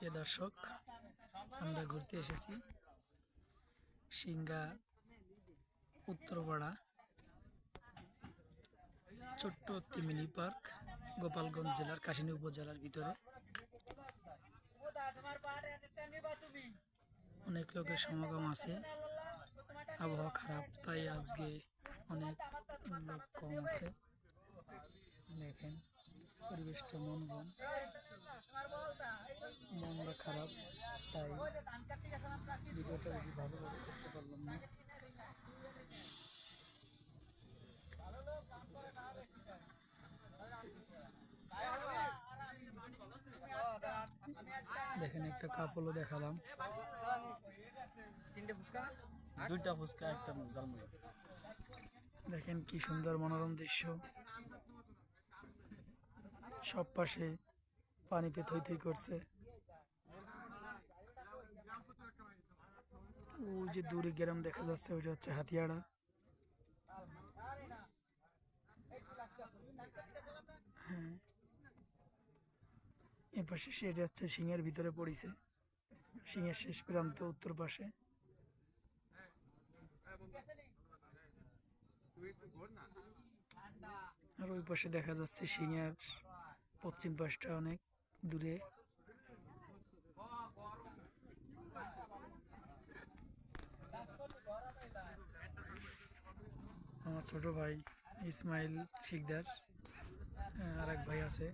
প্রিয় দর্শক, আমরা ঘুরতে এসেছি সিংহা উত্তরপাড়া, ছোট্ট একটি মিনি পার্ক, গোপালগঞ্জ জেলার কাশিনী উপজেলার ভিতরে। অনেক লোকের সমাগম আছে। আবহাওয়া খারাপ, তাই আজকে অনেক লোক কম আছে। দেখেন পরিবেশটা মনটা খারাপ, তাই ভিডিওটা বেশি ভালোভাবে করতে পারলাম না। দেখেন একটা কাপড়ও দেখালাম, দুইটা ফুচকা একটা জালমুড়ি। দেখেন কি সুন্দর মনোরম দৃশ্য, সব পাশে পানিতে থই থই করছে। ওই যে দূরে গ্রাম দেখা যাচ্ছে, ওইটা হচ্ছে হাতিয়াড়া। হ্যাঁ, এ পাশে সেটা হচ্ছে সিংহের ভিতরে পড়েছে, সিংহের শেষ প্রান্ত উত্তর পাশে। আর ওই পাশে দেখা যাচ্ছে সিংহের পশ্চিম পাশটা অনেক দূরে। আমার ছোট ভাই ইসমাইল শিকদার, আর এক ভাই আছে।